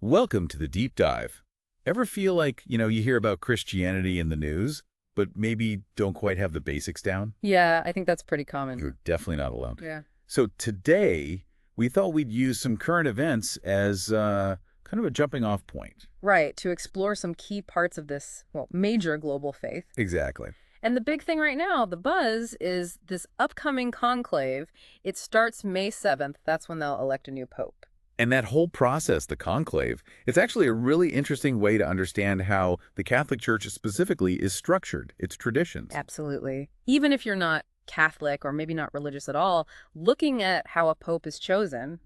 Welcome to the deep dive. Ever feel like, you hear about Christianity in the news, but maybe don't quite have the basics down? Yeah, I think that's pretty common. You're definitely not alone. Yeah. So today, we thought we'd use some current events as kind of a jumping off point. Right, to explore some key parts of this, well, major global faith. Exactly. And the big thing right now, the buzz, is this upcoming conclave. It starts May 7th. That's when they'll elect a new pope. And that whole process, the conclave, it's actually a really interesting way to understand how the Catholic Church specifically is structured, its traditions. Absolutely. Even if you're not Catholic or maybe not religious at all, looking at how a pope is chosen,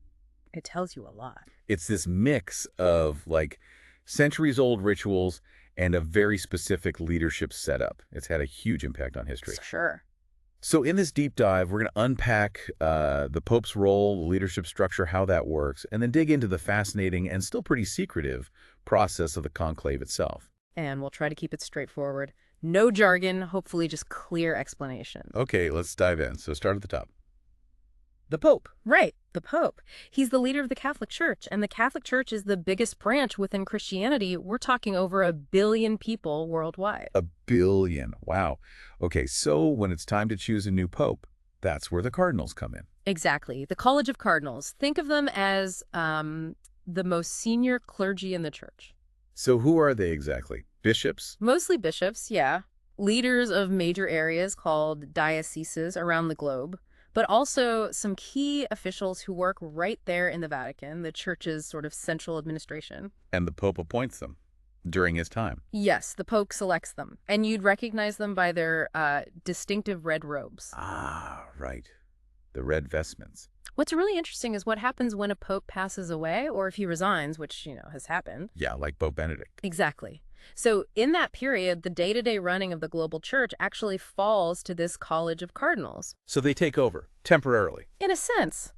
it tells you a lot. It's this mix of like centuries-old rituals and a very specific leadership setup. It's had a huge impact on history. Sure. So in this deep dive, we're going to unpack the Pope's role, the leadership structure, how that works, and then dig into the fascinating and still pretty secretive process of the conclave itself. And we'll try to keep it straightforward. No jargon, hopefully just clear explanation. Okay, let's dive in. So start at the top. The Pope. Right, the Pope. He's the leader of the Catholic Church, and the Catholic Church is the biggest branch within Christianity. We're talking over 1 billion people worldwide. 1 billion. Wow. Okay, so when it's time to choose a new pope, that's where the cardinals come in. Exactly. The College of Cardinals. Think of them as the most senior clergy in the church. So who are they exactly? Bishops? Mostly bishops, yeah. Leaders of major areas called dioceses around the globe, but also some key officials who work right there in the Vatican, the church's sort of central administration. And the Pope appoints them during his time. Yes, the Pope selects them, and you'd recognize them by their distinctive red robes. Ah, right. The red vestments. What's really interesting is what happens when a pope passes away, or if he resigns, which, has happened. Yeah, like Pope Benedict. Exactly. So in that period, the day-to-day running of the global church actually falls to this College of Cardinals. So they take over, temporarily. In a sense.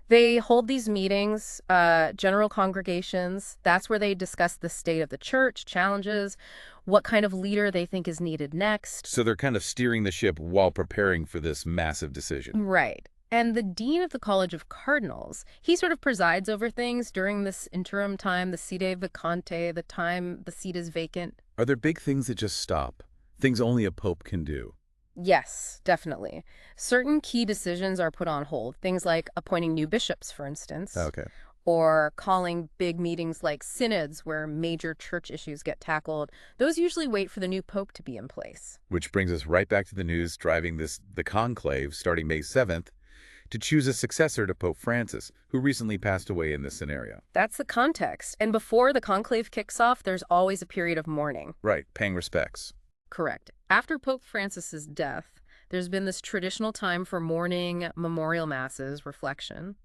They hold these meetings, general congregations. That's where they discuss the state of the church, challenges, what kind of leader they think is needed next. So they're kind of steering the ship while preparing for this massive decision. Right. And the dean of the College of Cardinals, he sort of presides over things during this interim time, the sede vacante, the time the seat is vacant. Are there big things that just stop? Things only a pope can do? Yes, definitely. Certain key decisions are put on hold. Things like appointing new bishops, for instance. Okay. Or calling big meetings like synods where major church issues get tackled. Those usually wait for the new pope to be in place. Which brings us right back to the news driving the conclave starting May 7th to choose a successor to Pope Francis, who recently passed away in this scenario. That's the context. And before the conclave kicks off, there's always a period of mourning. Right, paying respects. Correct. After Pope Francis's death, there's been this traditional time for mourning, memorial masses, reflection.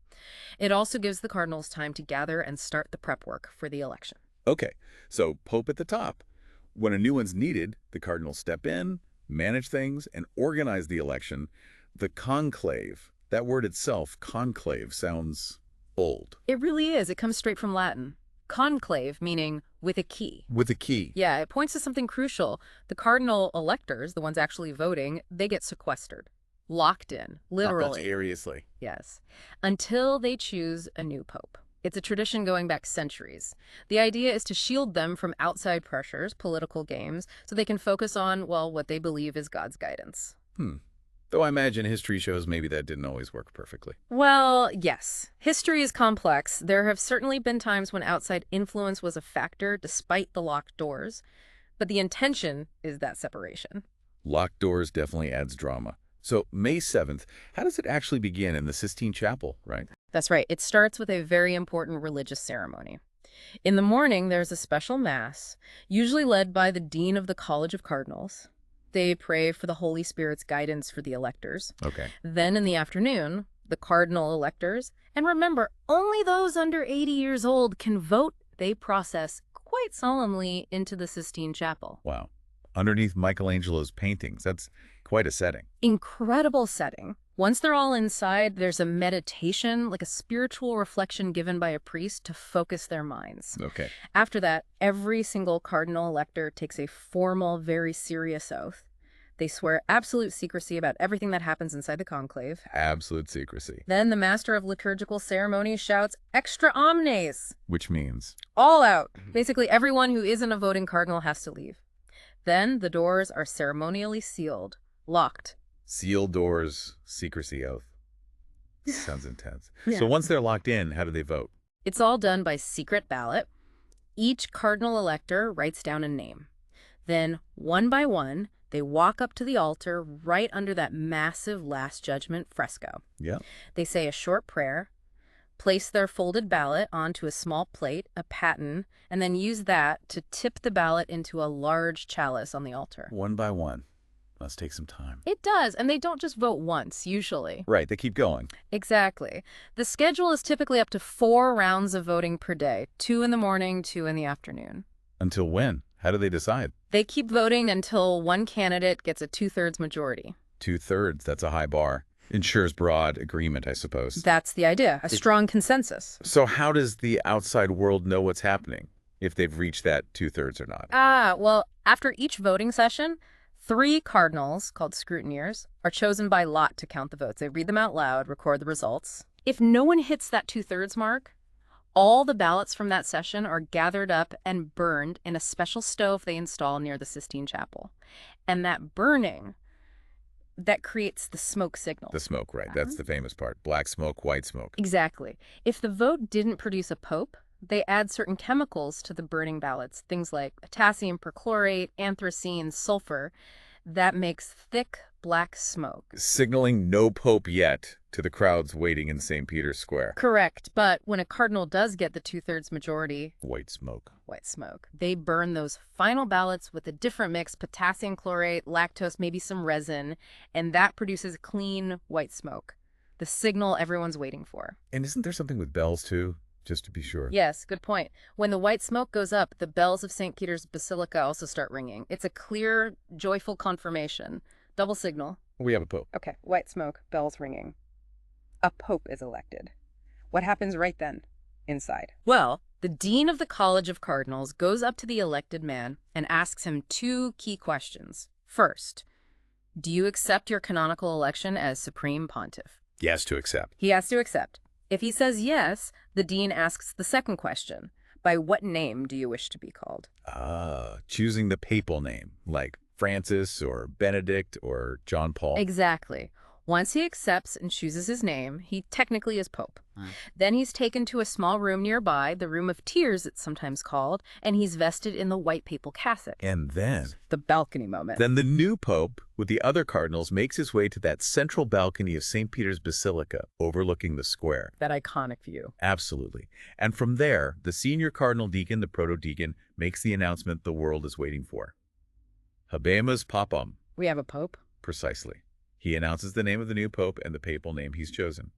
It also gives the cardinals time to gather and start the prep work for the election. Okay, so Pope at the top. When a new one's needed, the cardinals step in, manage things, and organize the election. The conclave, that word itself, conclave, sounds old. It really is. It comes straight from Latin. Conclave, meaning with a key. With a key. Yeah, it points to something crucial. The cardinal electors, the ones actually voting, they get sequestered. Locked in, literally. Seriously. Yes. Until they choose a new pope. It's a tradition going back centuries. The idea is to shield them from outside pressures, political games, so they can focus on, well, what they believe is God's guidance. Though I imagine history shows maybe that didn't always work perfectly. Well, yes. History is complex. There have certainly been times when outside influence was a factor despite the locked doors, but the intention is that separation. Locked doors definitely adds drama. So May 7th, how does it actually begin in the Sistine Chapel, right? That's right. It starts with a very important religious ceremony. In the morning, there's a special mass, usually led by the dean of the College of Cardinals. They pray for the Holy Spirit's guidance for the electors. Okay. Then in the afternoon, the cardinal electors, and remember, only those under 80 years old can vote. They process quite solemnly into the Sistine Chapel. Wow. Underneath Michelangelo's paintings, that's quite a setting. Incredible setting. Once they're all inside, there's a meditation, like a spiritual reflection given by a priest to focus their minds. Okay. After that, every single cardinal elector takes a formal, very serious oath. They swear absolute secrecy about everything that happens inside the conclave. Absolute secrecy. Then the master of liturgical ceremonies shouts, "Extra omnes!" Which means? All out. Basically, everyone who isn't a voting cardinal has to leave. Then the doors are ceremonially sealed, locked. Sealed doors, secrecy oath. Sounds intense. Yeah. So once they're locked in, how do they vote? It's all done by secret ballot. Each cardinal elector writes down a name. Then, one by one, they walk up to the altar right under that massive Last Judgment fresco. Yeah. They say a short prayer, place their folded ballot onto a small plate, a paten, and then use that to tip the ballot into a large chalice on the altar. One by one. Must take some time. It does, and they don't just vote once, usually. Right, they keep going. Exactly. The schedule is typically up to 4 rounds of voting per day, 2 in the morning, 2 in the afternoon. Until when? How do they decide? They keep voting until one candidate gets a 2/3 majority. 2/3, that's a high bar. Ensures broad agreement, I suppose. That's the idea, a strong consensus. So how does the outside world know what's happening, if they've reached that 2/3 or not? Well, after each voting session, 3 cardinals, called scrutineers, are chosen by lot to count the votes. They read them out loud, record the results. If no one hits that 2/3 mark, all the ballots from that session are gathered up and burned in a special stove they install near the Sistine Chapel. And that burning, that creates the smoke signal. The smoke, right. That's the famous part. Black smoke, white smoke. Exactly. If the vote didn't produce a pope, they add certain chemicals to the burning ballots, things like potassium perchlorate, anthracene, sulfur. That makes thick black smoke. Signaling no pope yet to the crowds waiting in St. Peter's Square. Correct. But when a cardinal does get the 2/3 majority, White smoke. white smoke, they burn those final ballots with a different mix, potassium chlorate, lactose, maybe some resin, and that produces clean white smoke, the signal everyone's waiting for. And isn't there something with bells, too? Just to be sure. Yes, good point. When the white smoke goes up, the bells of St. Peter's Basilica also start ringing. It's a clear, joyful confirmation. Double signal. We have a pope. Okay, white smoke, bells ringing. A pope is elected. What happens right then, inside? Well, the dean of the College of Cardinals goes up to the elected man and asks him 2 key questions. First, do you accept your canonical election as Supreme Pontiff? Yes, to accept. He has to accept. If he says yes, the dean asks the second question. By what name do you wish to be called? Choosing the papal name, like Francis or Benedict or John Paul. Exactly. Once he accepts and chooses his name, he technically is pope. Then he's taken to a small room nearby, the Room of Tears it's sometimes called, and he's vested in the white papal cassock. And then? The balcony moment. Then the new pope, with the other cardinals, makes his way to that central balcony of St. Peter's Basilica, overlooking the square. That iconic view. Absolutely. And from there, the senior cardinal deacon, the proto-deacon, makes the announcement the world is waiting for. Habemus Papam. We have a pope? Precisely. He announces the name of the new pope and the papal name he's chosen.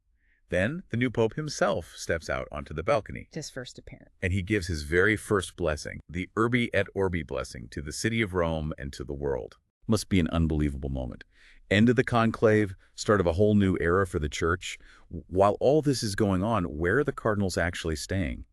Then the new pope himself steps out onto the balcony. His first appearance. And he gives his very first blessing, the Urbi et Orbi blessing, to the city of Rome and to the world. Must be an unbelievable moment. End of the conclave, start of a whole new era for the church. While all this is going on, where are the cardinals actually staying?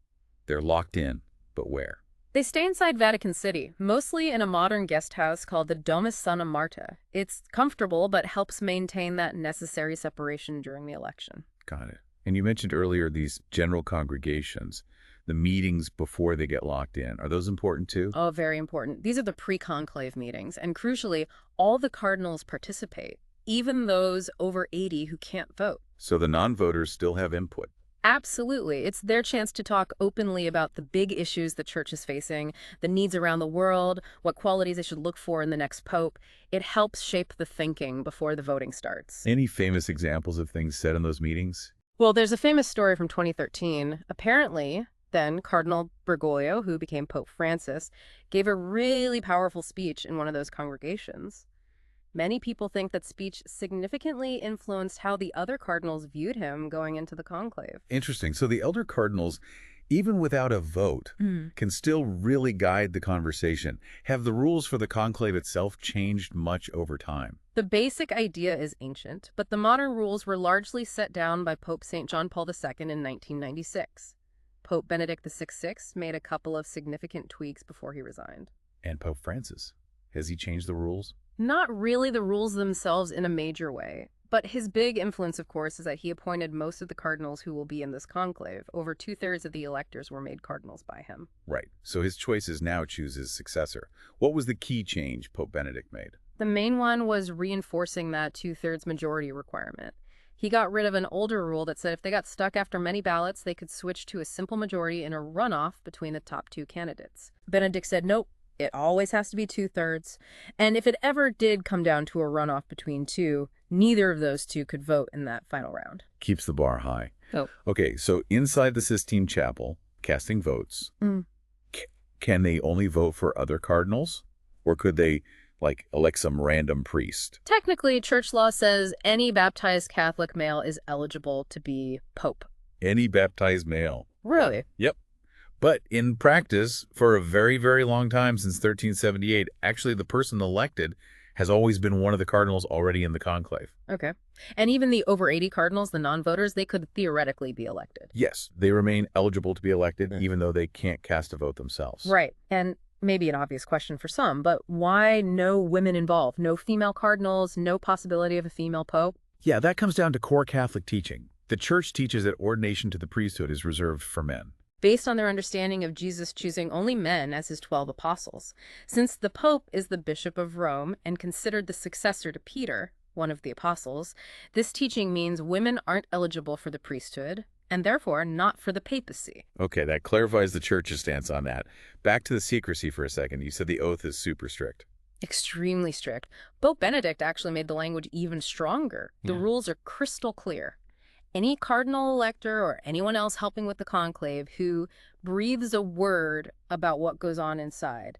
They're locked in, but where? They stay inside Vatican City, mostly in a modern guest house called the Domus Santa Marta. It's comfortable, but helps maintain that necessary separation during the election. Got it. And you mentioned earlier these general congregations, the meetings before they get locked in. Are those important too? Oh, very important. These are the pre-conclave meetings, and crucially, all the cardinals participate, even those over 80 who can't vote. So the non-voters still have input. Absolutely. It's their chance to talk openly about the big issues the church is facing, the needs around the world, what qualities they should look for in the next pope. It helps shape the thinking before the voting starts. Any famous examples of things said in those meetings? Well, there's a famous story from 2013. Apparently, then Cardinal Bergoglio, who became Pope Francis, gave a really powerful speech in one of those congregations. Many people think that speech significantly influenced how the other cardinals viewed him going into the conclave. Interesting. So the elder cardinals, even without a vote, can still really guide the conversation. Have the rules for the conclave itself changed much over time? The basic idea is ancient, but the modern rules were largely set down by Pope St. John Paul II in 1996. Pope Benedict XVI made a couple of significant tweaks before he resigned. And Pope Francis, has he changed the rules? Not really the rules themselves in a major way. But his big influence, of course, is that he appointed most of the cardinals who will be in this conclave. Over two-thirds of the electors were made cardinals by him. Right. So his choices now choose his successor. What was the key change Pope Benedict made? The main one was reinforcing that two-thirds majority requirement. He got rid of an older rule that said if they got stuck after many ballots, they could switch to a simple majority in a runoff between the top two candidates. Benedict said, nope, it always has to be two-thirds. And if it ever did come down to a runoff between two, neither of those two could vote in that final round. Keeps the bar high. Oh. Okay, so inside the Sistine Chapel, casting votes, can they only vote for other cardinals? Or could they, like, elect some random priest? Technically, church law says any baptized Catholic male is eligible to be pope. Any baptized male. Really? Yep. But in practice, for a very, very long time, since 1378, actually the person elected has always been one of the cardinals already in the conclave. Okay. And even the over 80 cardinals, the non-voters, they could theoretically be elected. Yes, they remain eligible to be elected, even though they can't cast a vote themselves. Right. And maybe an obvious question for some, but why no women involved? No female cardinals, no possibility of a female pope? Yeah, that comes down to core Catholic teaching. The Church teaches that ordination to the priesthood is reserved for men, based on their understanding of Jesus choosing only men as his 12 apostles. Since the Pope is the Bishop of Rome and considered the successor to Peter, one of the apostles, this teaching means women aren't eligible for the priesthood, and therefore not for the papacy. Okay, that clarifies the Church's stance on that. Back to the secrecy for a second. You said the oath is super strict. Extremely strict. Pope Benedict actually made the language even stronger. The rules are crystal clear. Any cardinal elector or anyone else helping with the conclave who breathes a word about what goes on inside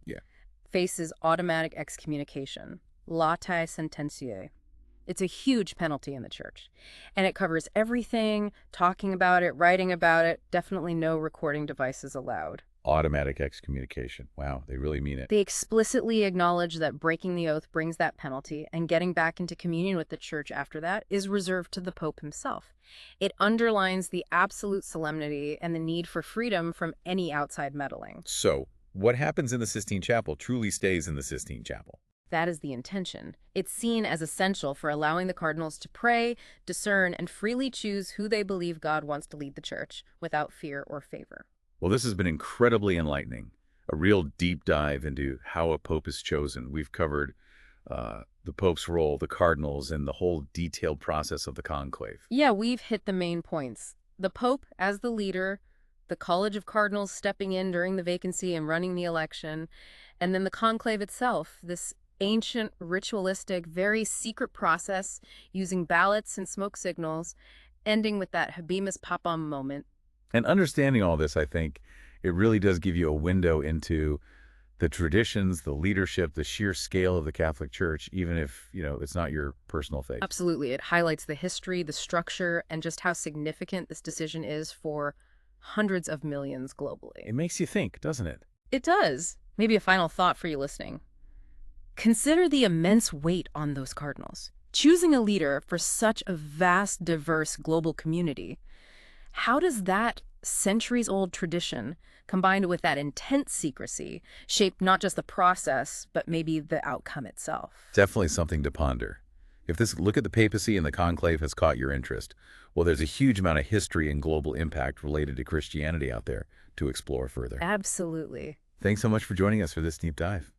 faces automatic excommunication, latae sententiae. It's a huge penalty in the church. And it covers everything, talking about it, writing about it, definitely no recording devices allowed. Automatic excommunication. Wow, they really mean it. They explicitly acknowledge that breaking the oath brings that penalty, and getting back into communion with the church after that is reserved to the Pope himself. It underlines the absolute solemnity and the need for freedom from any outside meddling. So, what happens in the Sistine Chapel truly stays in the Sistine Chapel. That is the intention. It's seen as essential for allowing the cardinals to pray, discern, and freely choose who they believe God wants to lead the church without fear or favor. Well, this has been incredibly enlightening, a real deep dive into how a pope is chosen. We've covered the pope's role, the cardinals, and the whole detailed process of the conclave. Yeah, we've hit the main points. The pope as the leader, the College of Cardinals stepping in during the vacancy and running the election, and then the conclave itself, this ancient, ritualistic, very secret process using ballots and smoke signals, ending with that habemus papam moment. And understanding all this, I think, it really does give you a window into the traditions, the leadership, the sheer scale of the Catholic Church, even if, it's not your personal faith. Absolutely. It highlights the history, the structure, and just how significant this decision is for hundreds of millions globally. It makes you think, doesn't it? It does. Maybe a final thought for you listening. Consider the immense weight on those cardinals. Choosing a leader for such a vast, diverse global community, how does that centuries-old tradition, combined with that intense secrecy, shape not just the process, but maybe the outcome itself? Definitely something to ponder. If this look at the papacy and the conclave has caught your interest, well, there's a huge amount of history and global impact related to Christianity out there to explore further. Absolutely. Thanks so much for joining us for this deep dive.